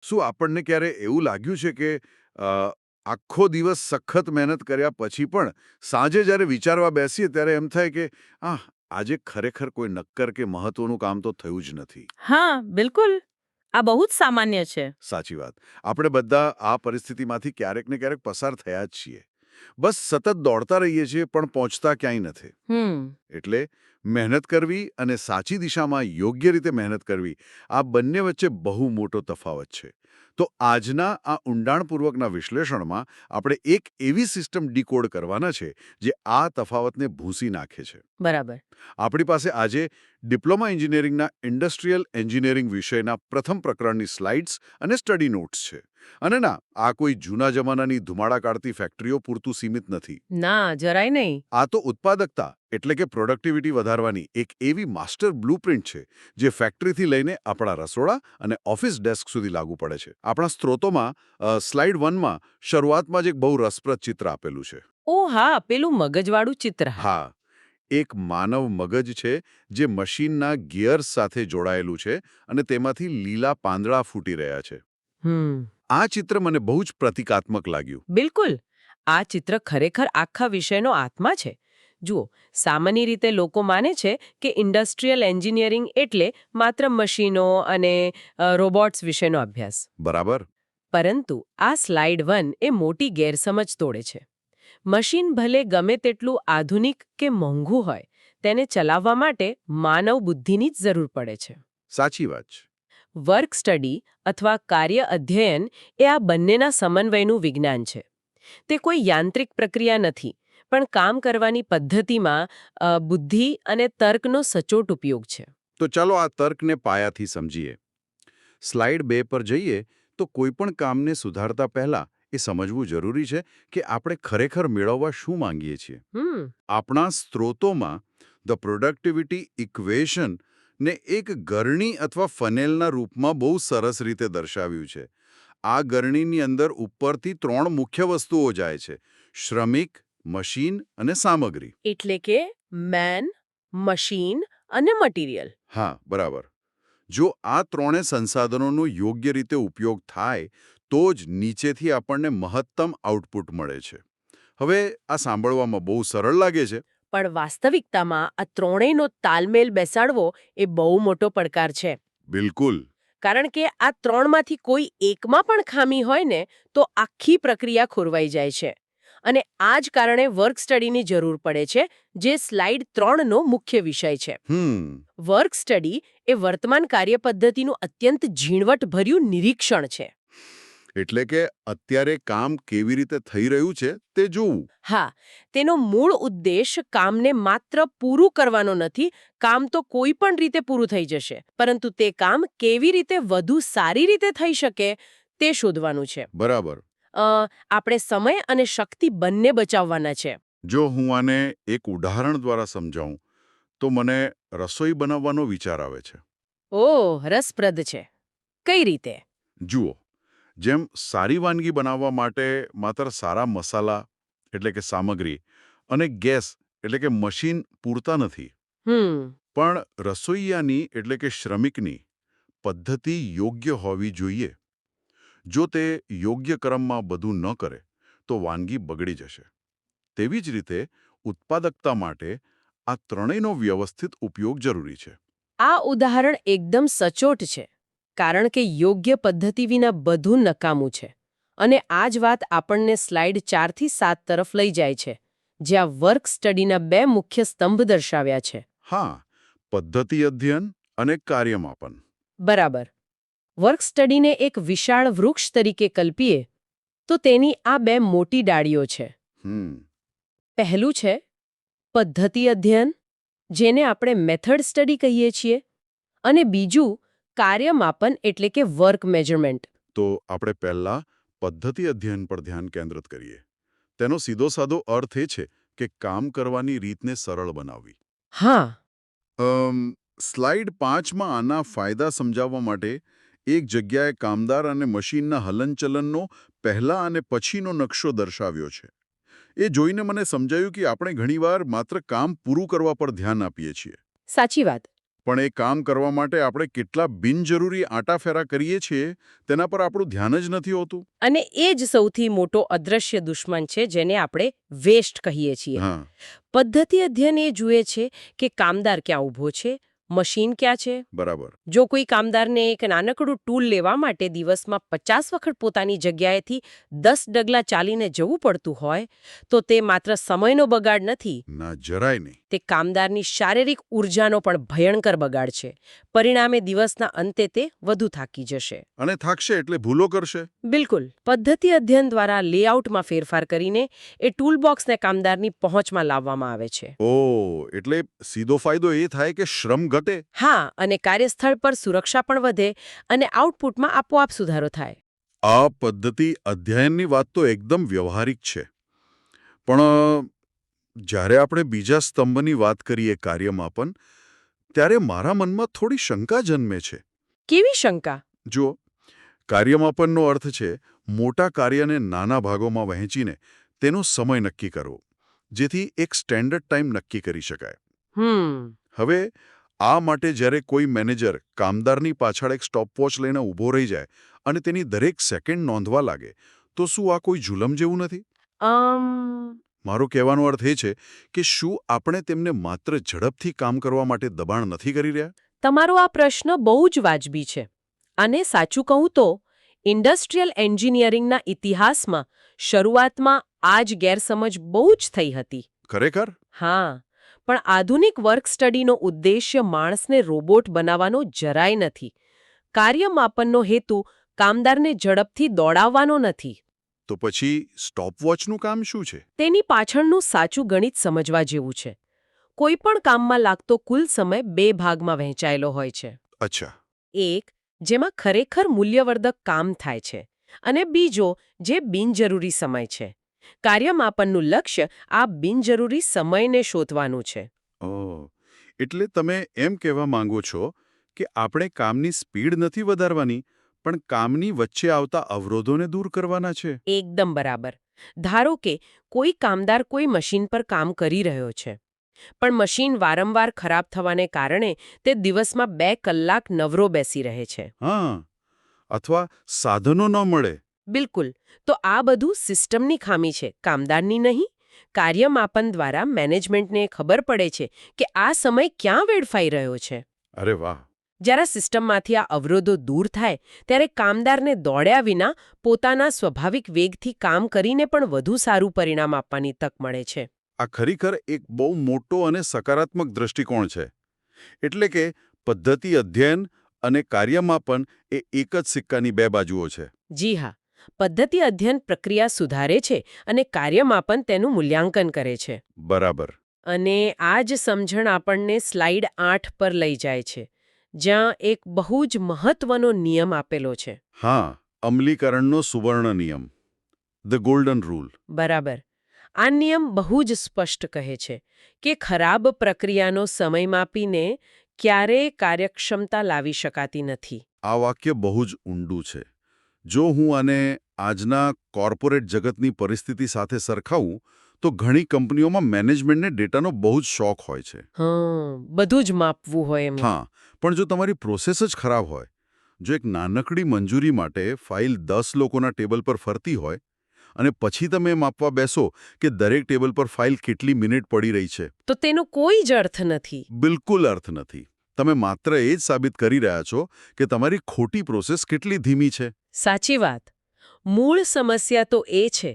શું આપણને ક્યારે એવું લાગ્યું છે કે અ, આખો દિવસ સખત મહેનત કર્યા પછી પણ સાંજે જ્યારે વિચારવા બેસીએ ત્યારે એમ થાય કે આજે ખરેખર કોઈ નક્કર કે મહત્વનું કામ તો થયું જ નથી. હા, બિલકુલ. આ બહુ જ સામાન્ય છે. સાચી વાત. આપણે બધા આ પરિસ્થિતિમાંથી ક્યારેક ને ક્યારેક પસાર થયા જ છીએ. બસ સતત દોડતા રહીએ છીએ પણ પહોંચતા ક્યાંય નથી. હમ. એટલે મહેનત કરવી અને સાચી દિશામાં યોગ્ય રીતે મહેનત કરવી આ બંને વચ્ચે બહુ મોટો તફાવત છે. તો આજના આ ઊંડાણપૂર્વકના વિશ્લેષણમાં આપણે એક એવી સિસ્ટમ ડીકોડ કરવાના છે જે આ તફાવતને ભૂંસી નાખે છે. બરાબર. આપણી પાસે આજે ડિપ્લોમા એન્જિનિયરિંગના ઇન્ડસ્ટ્રીયલ એન્જિનિયરિંગ વિષયના પ્રથમ પ્રકરણની સ્લાઇડ્સ અને સ્ટડી નોટ્સ છે. અને ના, આ કોઈ જૂના જમાનાની ધુમાડા કાઢતી ફેક્ટરીઓ પૂરતું સીમિત નથી. ના, જરાય નહીં. આ તો ઉત્પાદકતા એટલે કે પ્રોડક્ટિવિટી વધારવાની એક એવી માસ્ટર બ્લુપ્રિન્ટ છે જે ફેક્ટરીથી લઈને આપણા રસોડા અને ઓફિસ ડેસ્ક સુધી લાગુ પડે છે. આપણા સ્ત્રોતોમાં સ્લાઇડ 1માં શરૂઆતમાં જ એક બહુ રસપ્રદ ચિત્ર આપેલું છે. ઓ હા, પેલું મગજવાળું ચિત્ર. હા, એક માનવ મગજ છે જે મશીનના ગિયર્સ સાથે જોડાયેલું છે અને તેમાંથી લીલા પાંદડા ફૂટી રહ્યા છે. હમ. આ ચિત્ર મને બહુ જ પ્રતિકાત્મક લાગ્યું. બિલકુલ. આ ચિત્ર ખરેખર આખા વિષયનો આત્મા છે. જુઓ, સામાન્ય રીતે લોકો માને છે કે ઇન્ડસ્ટ્રીયલ એન્જિનિયરિંગ એટલે માત્ર મશીનો અને રોબોટ્સ વિશેનો અભ્યાસ. બરાબર. પરંતુ આ સ્લાઇડ 1 એ મોટી ગેરસમજ તોડે છે. મશીન ભલે ગમે તેટલું આધુનિક કે મોંઘું હોય, તેને ચલાવવા માટે માનવ બુદ્ધિની જ જરૂર પડે છે. સાચી વાત છે. વર્ક સ્ટડી અથવા કાર્ય અધ્યયન એ આ બંનેના સમન્વયનું વિજ્ઞાન છે. તે કોઈ યાંત્રિક પ્રક્રિયા નથી, પણ કામ કરવાની પદ્ધતિમાં બુદ્ધિ અને તર્કનો સચોટ ઉપયોગ છે. તો ચાલો આ તર્કને પાયાથી સમજીએ. સ્લાઇડ 2 પર જઈએ તો કોઈપણ કામને સુધારતા પહેલા એ સમજવું જરૂરી છે કે આપણે ખરેખર મેળવવા શું માંગીએ છીએ. આપણા સ્ત્રોતોમાં ધ પ્રોડક્ટિવિટી ઇક્વેશન ને એક ગરણી અથવા ફનેલના રૂપમાં બહુ સરસ રીતે દર્શાવ્યું છે. આ ગરણીની અંદર ઉપરથી 3 મુખ્ય વસ્તુઓ જાય છે: શ્રમિક, મશીન અને સામગ્રી. એટલે કે મેન, મશીન અને મટીરિયલ. હા, બરાબર. જો આ ત્રણે સંસાધનોનો યોગ્ય રીતે ઉપયોગ થાય તો જ નીચેથી આપણને મહત્તમ આઉટપુટ મળે છે. હવે આ સાંભળવામાં બહુ સરળ લાગે છે. પણ વાસ્તવિકતામાં આ ત્રણેયનો તાલમેલ બેસાડવો એ બહુ મોટો પડકાર છે. બિલકુલ. કારણ કે આ ત્રણમાંથી કોઈ એકમાં પણ ખામી હોય ને તો આખી પ્રક્રિયા ખોરવાઈ જાય છે. અને આ જ કારણે વર્ક સ્ટડીની જરૂર પડે છે, જે સ્લાઇડ 3નો મુખ્ય વિષય છે. વર્ક સ્ટડી એ વર્તમાન કાર્યપદ્ધતિનું અત્યંત ઝીણવટભર્યું નિરીક્ષણ છે. એટલે કે અત્યારે કામ કેવી રીતે થઈ રહ્યું છે તે જોવું. હા, તેનો મૂળ ઉદ્દેશ કામને માત્ર પૂરું કરવાનો નથી. કામ તો કોઈ પણ રીતે પૂરું થઈ જશે, પરંતુ તે કામ કેવી રીતે વધુ સારી રીતે થઈ શકે તે શોધવાનું છે. બરાબર. આપણે સમય અને શક્તિ બંને બચાવવાના છે. જો હું આને એક ઉદાહરણ દ્વારા સમજાવું તો મને રસોઈ બનાવવાનો વિચાર આવે છે. ઓહ, રસપ્રદ છે. કઈ રીતે? જુઓ, જેમ સારી વાનગી બનાવવા માટે માત્ર સારા મસાલા એટલે કે સામગ્રી અને ગેસ એટલે કે મશીન પૂરતા નથી, પણ રસોઈયાની એટલે કે શ્રમિકની પદ્ધતિ યોગ્ય હોવી જોઈએ. જો તે યોગ્ય ક્રમમાં બધું ન કરે તો વાનગી બગડી જશે. તેવી જ રીતે ઉત્પાદકતા માટે આ ત્રણેયનો વ્યવસ્થિત ઉપયોગ જરૂરી છે. આ ઉદાહરણ એકદમ સચોટ છે, કારણ કે યોગ્ય પદ્ધતિ વિના બધું નકામું છે. અને આ જ વાત આપણને સ્લાઇડ 4 થી 7 તરફ લઈ જાય છે, જ્યાં વર્ક સ્ટડીના 2 મુખ્ય સ્તંભ દર્શાવ્યા છે. હા, પદ્ધતિ અધ્યયન અને કાર્યમાપન. બરાબર. વર્ક સ્ટડીને એક વિશાળ વૃક્ષ તરીકે કલ્પીએ તો તેની આ 2 મોટી ડાળીઓ છે. પહેલું છે પદ્ધતિ અધ્યયન, જેને આપણે મેથડ સ્ટડી કહીએ છીએ, અને બીજું કાર્યમાપન એટલે કે વર્ક મેજરમેન્ટ. તો આપણે પહેલા પદ્ધતિ અધ્યયન પર ધ્યાન કેન્દ્રિત કરીએ. તેનો સીધો સાધો અર્થ એ છે કે કામ કરવાની રીતને સરળ બનાવવી. હા. સ્લાઇડ 5માં આના ફાયદા સમજાવવા માટે એક જગ્યાએ કામદાર અને મશીનના હલનચલનનો પહેલા અને પછીનો નકશો દર્શાવ્યો છે. એ જોઈને મને સમજાયું કે આપણે ઘણીવાર માત્ર કામ પૂરું કરવા પર ધ્યાન આપીએ છીએ. સાચી વાત. પણ એ કામ કરવા માટે આપણે કેટલા બિનજરૂરી આંટાફેરા કરીએ છીએ તેના પર આપણું ધ્યાન જ નથી હોતું. અને એ જ સૌથી મોટો અદ્રશ્ય દુશ્મન છે જેને આપણે વેસ્ટ કહીએ છીએ. હા, પદ્ધતિ અધ્યયન એ જુએ છે કે કામદાર ક્યાં ઊભો છે, મશીન ક્યાં છે. બરાબર. જો કોઈ કામદારને એક નાનકડું ટૂલ લેવા માટે દિવસમાં 50 વખત પોતાની જગ્યાએથી 10 ડગલા ચાલીને જવું પડતું હોય તો તે માત્ર સમયનો બગાડ નથી, ના, જરાય નહીં. તે કામદારની શારીરિક ઊર્જાનો પણ ભયંકર બગાડ છે. પરિણામે દિવસના અંતે તે વધુ થાકી જશે. અને થાકશે એટલે ભૂલો કરશે. બિલકુલ. પદ્ધતિ અધ્યયન દ્વારા લેઆઉટમાં ફેરફાર કરીને એ ટૂલબોક્સને કામદારની પહોંચમાં લાવવામાં આવે છે. ઓહ, એટલે સીધો ફાયદો એ થાય કે શ્રમ ઘટે. હા, અને કાર્યસ્થળ પર સુરક્ષા પણ વધે અને આઉટપુટમાં આપોઆપ સુધારો થાય. આ પદ્ધતિ અધ્યયનની વાત તો એકદમ વ્યવહારિક છે. પણ જ્યારે આપણે બીજા સ્તંભની વાત કરીએ, કાર્યમાપન, ત્યારે મારા મનમાં થોડી શંકા જન્મે છે. કેવી શંકા? જો કાર્યમાપનનો અર્થ છે મોટા કાર્યને નાના ભાગોમાં વહેંચીને તેનો સમય નક્કી કરવો, જેથી એક સ્ટેન્ડર્ડ ટાઈમ નક્કી કરી શકાય. હવે આ માટે જ્યારે કોઈ મેનેજર કામદારની પાછળ એક સ્ટોપવોચ લઈને ઊભો રહી જાય અને તેની દરેક સેકન્ડ નોંધવા લાગે, તો શું આ કોઈ જુલમ જેવું નથી? મારો કહેવાનો અર્થ એ છે કે શું આપણે તેમને માત્ર ઝડપથી કામ કરવા માટે દબાણ નથી કરી રહ્યા? તમારો આ પ્રશ્ન બહુ જ વાજબી છે. અને સાચું કહું તો ઇન્ડસ્ટ્રીયલ એન્જિનિયરિંગના ઇતિહાસમાં શરૂઆતમાં આ જ ગેરસમજ બહુ જ થઈ હતી. ખરેખર? હા, પણ આધુનિક વર્ક સ્ટડીનો ઉદ્દેશ્ય માણસને રોબોટ બનાવવાનો જરાય નથી. કાર્યમાપનનો હેતુ કામદારને ઝડપથી દોડાવવાનો નથી. તો પછી સ્ટોપવોચનું કામ શું છે? તેની પાછળનું સાચું ગણિત સમજવા જેવું છે. કોઈ પણ કામમાં લાગતો કુલ સમય 2 ભાગમાં વહેંચાયેલો હોય છે. અચ્છા. એક જેમાં ખરેખર મૂલ્યવર્ધક કામ થાય છે અને બીજો જે બિનજરૂરી સમય છે. કાર્યમાપનનું લક્ષ્ય આ બિનજરૂરી સમયને શોધવાનું છે. ઓહ, એટલે તમે એમ કહેવા માંગો છો કે આપણે કામની સ્પીડ નથી વધારવાની, પણ કામની વચ્ચે આવતા અવરોધોને દૂર કરવાના છે. એકદમ બરાબર. ધારો કે કોઈ કામદાર કોઈ મશીન પર કામ કરી રહ્યો છે, પણ મશીન વારંવાર ખરાબ થવાને કારણે તે દિવસમાં 2 કલાક નવરો બેસી રહે છે. હા, અથવા સાધનો ન મળે. બિલકુલ. તો આ બધું સિસ્ટમની ખામી છે, કામદારની નહીં. કાર્યમાપન દ્વારા મેનેજમેન્ટને ખબર પડે છે કે આ સમય ક્યાં વેડફાઈ રહ્યો છે. અરે વાહ! જ્યારે સિસ્ટમમાંથી આ અવરોધો દૂર થાય ત્યારે કામદારને દોડ્યા વિના પોતાના સ્વાભાવિક વેગથી કામ કરીને પણ વધુ સારું પરિણામ આપવાની તક મળે છે. આ ખરેખર એક બહુ મોટો અને સકારાત્મક દૃષ્ટિકોણ છે. એટલે કે પદ્ધતિ અધ્યયન અને કાર્યમાપન એ એક જ સિક્કાની 2 બાજુઓ છે. જી હા. પદ્ધતિ અધ્યયન પ્રક્રિયા સુધારે છે અને કાર્યમાપન તેનું મૂલ્યાંકન કરે છે. બરાબર. અને આ જ સમજણ આપણને સ્લાઇડ 8 પર લઈ જાય છે, જ્યાં એક બહુ જ મહત્વનો નિયમ આપેલો છે. હા, અમલીકરણનો સુવર્ણ નિયમ, ધ ગોલ્ડન રૂલ. બરાબર. આ નિયમ બહુ જ સ્પષ્ટ કહે છે કે ખરાબ પ્રક્રિયાનો સમય માપીને ક્યારેય કાર્યક્ષમતા લાવી શકાતી નથી. આ વાક્ય બહુ જ ઊંડું છે. જો હું આને આજના કોર્પોરેટ જગતની પરિસ્થિતિ સાથે સરખાવું તો ઘણી કંપનીઓમાં મેનેજમેન્ટને ડેટાનો બહુ જ શોખ હોય છે. બધું જ માપવું હોય એમ. હા, પણ જો તમારી પ્રોસેસ જ ખરાબ હોય, જો એક નાનકડી મંજૂરી માટે ફાઇલ 10 લોકોના ટેબલ પર ફરતી હોય અને પછી તમે માપવા બેસો કે દરેક ટેબલ પર ફાઇલ કેટલી મિનિટ પડી રહી છે, તો તેનો કોઈ જ અર્થ નથી. બિલકુલ અર્થ નથી. તમે માત્ર એ જ સાબિત કરી રહ્યા છો કે તમારી ખોટી પ્રોસેસ કેટલી ધીમી છે. સાચી વાત. મૂળ સમસ્યા તો એ છે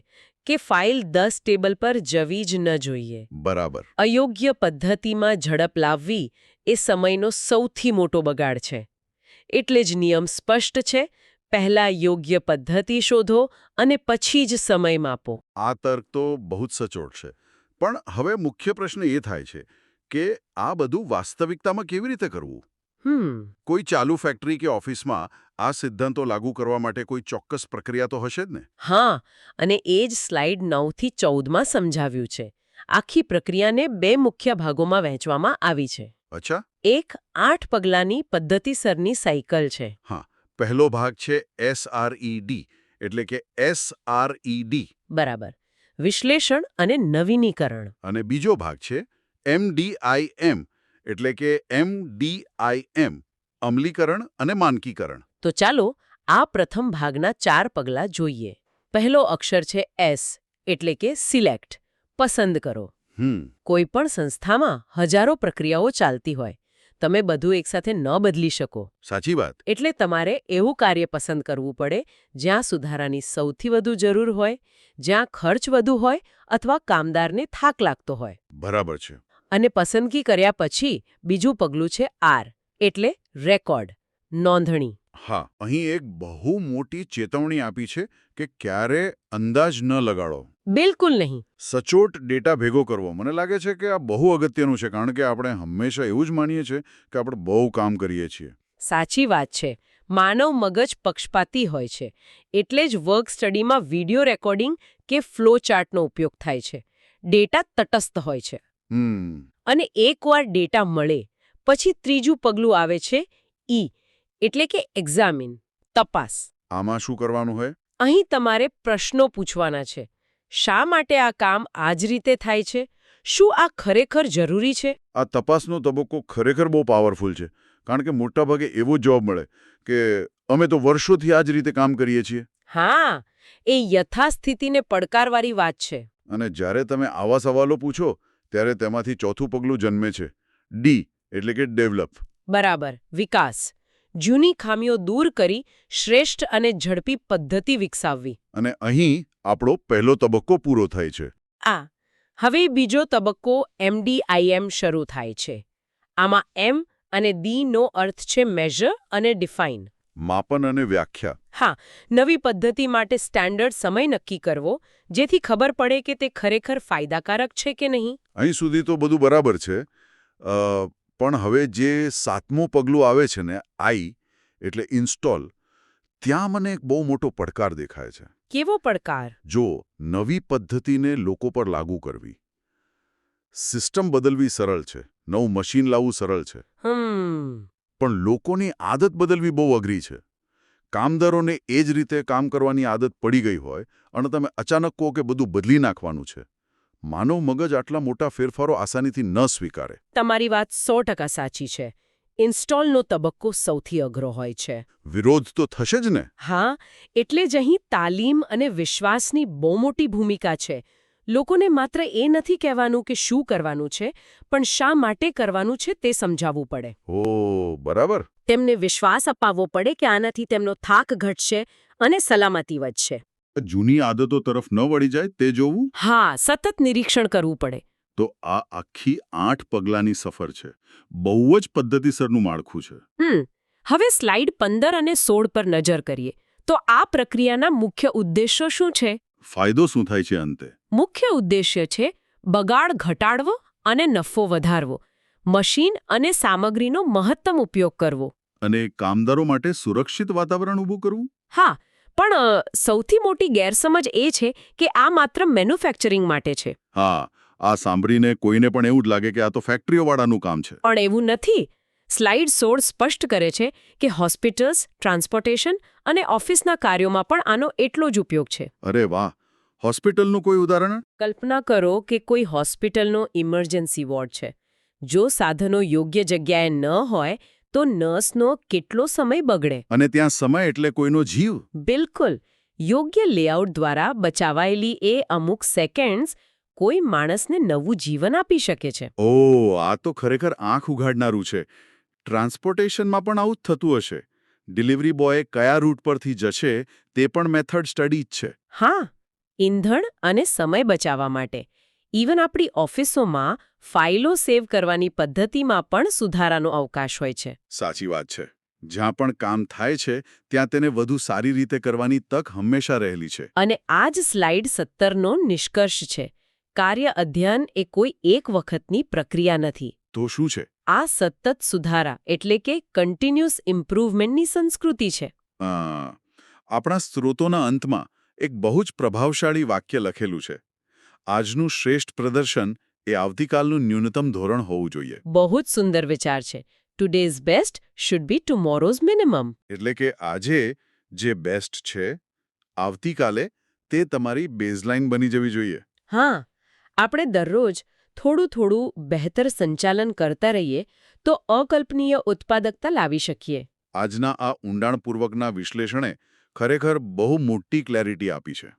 કે ફાઇલ 10 ટેબલ પર જવી જ ન જોઈએ. બરાબર. અયોગ્ય પદ્ધતિમાં ઝડપ લાવવી એ સમયનો સૌથી મોટો બગાડ છે. એટલે જ નિયમ સ્પષ્ટ છે, પહેલા યોગ્ય પદ્ધતિ શોધો અને પછી જ સમય માપો. આ તર્ક તો બહુ જ સચોટ છે. પણ હવે મુખ્ય પ્રશ્ન એ થાય છે કે આ બધું વાસ્તવિકતામાં કેવી રીતે કરવું? કોઈ ચાલુ ફેક્ટરી કે ઓફિસમાં આ સિદ્ધાંતો લાગુ કરવા માટે કોઈ ચોક્કસ પ્રક્રિયા તો હશે જ ને? હા, અને એ જ સ્લાઇડ 9 થી 14માં સમજાવ્યું છે. આખી પ્રક્રિયાને 2 મુખ્ય ભાગોમાં વહેંચવામાં આવી છે. અચ્છા. એક 8 પગલાંની પદ્ધતિસરની સાયકલ છે. હા, પહેલો ભાગ છે SRED, એટલે કે SRED. બરાબર. વિશ્લેષણ અને નવીનીકરણ. અને બીજો ભાગ છે MDIM, એટલે કે MDIM, અમલીકરણ અને માનકીકરણ. તો ચાલો આ પ્રથમ ભાગના 4 પગલાં જોઈએ. પહેલો અક્ષર છે S, એટલે કે સિલેક્ટ, પસંદ કરો. કોઈ પણ સંસ્થામાં હજારો પ્રક્રિયાઓ ચાલતી હોય. તમે બધું એકસાથે ન બદલી શકો. સાચી વાત. એટલે તમારે એવું કાર્ય પસંદ કરવું પડે જ્યાં સુધારાની સૌથી વધુ જરૂર હોય, જ્યાં ખર્ચ વધુ હોય અથવા કામદારને થાક લાગતો હોય. બરાબર છે. અને પસંદગી કર્યા પછી બીજું પગલું છે R, એટલે રેકોર્ડ, નોંધણી. હા, અહીં એક બહુ મોટી ચેતવણી આપી છે કે ક્યારે અંદાજ ન લગાડો. બિલકુલ નહીં. સચોટ ડેટા ભેગો કરવો. મને લાગે છે કે આ બહુ અગત્યનું છે, કારણ કે આપણે હંમેશા એવું જ માનીએ છીએ કે આપણે બહુ કામ કરીએ છીએ. સાચી વાત છે. માનવ મગજ પક્ષપાતી હોય છે. એટલે જ વર્ક સ્ટડીમાં વિડિયો રેકોર્ડિંગ કે ફ્લો ચાર્ટનો ઉપયોગ થાય છે. ડેટા તટસ્થ હોય છે. અને એકવાર ડેટા મળે પછી ત્રીજું પગલું આવે છે E, એટલે કે એક્ઝામિન, તપાસ. આમાં શું કરવાનું હોય? અહીં તમારે પ્રશ્નો પૂછવાના છે. શા માટે આ કામ આ જ રીતે થાય છે? શું આ ખરેખર જરૂરી છે? આ તપાસનો તબક્કો ખરેખર બહુ પાવરફુલ છે, કારણ કે મોટાભાગે એવો જવાબ મળે કે અમે તો વર્ષોથી આ જ રીતે કામ કરીએ છીએ. હા, એ યથાસ્થિતિને પડકારવાળી વાત છે. અને જ્યારે તમે આવા સવાલો પૂછો ત્યારે તેમાંથી ચોથું પગલું જન્મે છે, D, એટલે કે ડેવલપ. બરાબર, વિકાસ. જૂની ખામીઓ દૂર કરી શ્રેષ્ઠ અને ઝડપી પદ્ધતિ વિકસાવવી. અને અહીં આપણો પહેલો તબક્કો પૂરો થાય છે. હવે બીજો તબક્કો MDIM શરૂ થાય છે. આમાં M અને D નો અર્થ છે મેઝર અને ડિફાઇન. માપન અને વ્યાખ્યા. હા, નવી પદ્ધતિ માટે સ્ટાન્ડર્ડ સમય નક્કી કરવો, જેથી ખબર પડે કે તે ખરેખર ફાયદાકારક છે કે નહીં. અહીં સુધી તો બધું બરાબર છે, પણ હવે જે 7મું પગલું આવે છે ને, I, એટલે ઇન્સ્ટોલ, ત્યાં મને એક બહુ મોટો પડકાર દેખાય છે. કેવો પડકાર? જો નવી પદ્ધતિને લોકો પર લાગુ કરવી, સિસ્ટમ બદલવી સરળ છે, નવું મશીન લાવવું સરળ છે, પણ લોકોની આદત બદલવી બહુ અઘરી છે. કામદારોને એ જ રીતે કામ કરવાની આદત પડી ગઈ હોય અને તમે અચાનક કહો કે બધું બદલી નાખવાનું છે. માનવ મગજ આટલા મોટા ફેરફારો આસાનીથી ન સ્વીકારે. તમારી વાત 100% સાચી છે. ઇન્સ્ટોલનો તબક્કો સૌથી અઘરો હોય છે. વિરોધ તો થશે જ ને. હા, એટલે જ અહીં તાલીમ અને વિશ્વાસની બહુ મોટી ભૂમિકા છે. લોકોને માત્ર એ નથી કહેવાનું કે શું કરવાનું છે, પણ શા માટે કરવાનું છે તે સમજાવવું પડે. ઓહ, બરાબર. તેમને વિશ્વાસ અપાવવો પડે કે આનાથી તેમનો થાક ઘટશે અને સલામતી વધશે. જૂની આદતો તરફ ન વળી જાય તે જોવું. હા, સતત નિરીક્ષણ કરવું પડે. તો આ આખી 8 પગલાની સફર છે. બહુ જ પદ્ધતિસરનું માળખું છે. હવે સ્લાઇડ 15 અને 16 પર નજર કરીએ તો આ પ્રક્રિયાના મુખ્ય ઉદ્દેશો શું છે? ફાયદો શું થાય છે અંતે? મુખ્ય ઉદ્દેશ્ય છે બગાડ ઘટાડવો અને નફો વધારવો, મશીન અને સામગ્રીનો મહત્તમ ઉપયોગ કરવો. અને કામદારો માટે સુરક્ષિત વાતાવરણ ઊભું કરવું. હા, પણ સૌથી મોટી ગેરસમજ એ છે કે આ માત્ર મેન્યુફેક્ચરિંગ માટે છે. હા, આ સાંભળીને કોઈને પણ એવું જ લાગે કે આ તો ફેક્ટરીઓવાળાનું કામ છે. પણ એવું નથી. સ્લાઇડ 16 સ્પષ્ટ કરે છે કે હોસ્પિટલ્સ, ટ્રાન્સપોર્ટેશન અને ઓફિસના કાર્યોમાં પણ આનો એટલો જ ઉપયોગ છે. અરે વાહ! હોસ્પિટલનું કોઈ ઉદાહરણ? કલ્પના કરો કે કોઈ હોસ્પિટલનો ઇમરજન્સી વોર્ડ છે. જો સાધનો યોગ્ય જગ્યાએ ન હોય તો નર્સનો કેટલો સમય બગડે. અને ત્યાં સમય એટલે કોઈનો જીવ. બિલકુલ. યોગ્ય લેઆઉટ દ્વારા બચાવાયેલી એ અમુક સેકન્ડ્સ કોઈ માણસને નવું જીવન આપી શકે છે. ઓહ, આ તો ખરેખર આંખ ઉઘાડનારું છે. ટ્રાન્સપોર્ટેશનમાં પણ આવું જ થતું હશે. ડિલિવરી બોય કયા રૂટ પરથી જશે તે પણ મેથડ સ્ટડી જ છે. હા, ઈંધણ અને સમય બચાવવા માટે. ઇવન આપણી ઓફિસોમાં ફાઇલો સેવ કરવાની પદ્ધતિમાં પણ સુધારાનો અવકાશ હોય છે. સાચી વાત છે. જ્યાં પણ કામ થાય છે ત્યાં તેને વધુ સારી રીતે કરવાની તક હંમેશા રહેલી છે. અને આ જ સ્લાઇડ 17નો નિષ્કર્ષ છે. કાર્ય અધ્યયન એ કોઈ એક વખતની પ્રક્રિયા નથી. તો શું છે? આ સતત સુધારા એટલે કે કન્ટિન્યુઅસ ઇમ્પ્રુવમેન્ટની સંસ્કૃતિ છે. આપણા સ્ત્રોતોના અંતમાં એક બહુ જ પ્રભાવશાળી વાક્ય લખેલું છે. આજનું શ્રેષ્ઠ પ્રદર્શન એ આવતીકાલનું ન્યૂનતમ ધોરણ હોવું જોઈએ. બહુ જ સુંદર વિચાર છે. Today's best should be tomorrow's minimum. એટલે કે આજે જે બેસ્ટ છે, આવતીકાલે તે તમારી બેઝલાઇન બની જવી જોઈએ. હા, આપણે દરરોજ થોડું થોડું બહેતર સંચાલન કરતા રહીએ તો અકલ્પનીય ઉત્પાદકતા લાવી શકીએ. આજના આ ઊંડાણપૂર્વકના વિશ્લેષણે ખરેખર બહુ મોટી ક્લેરિટી આપી છે.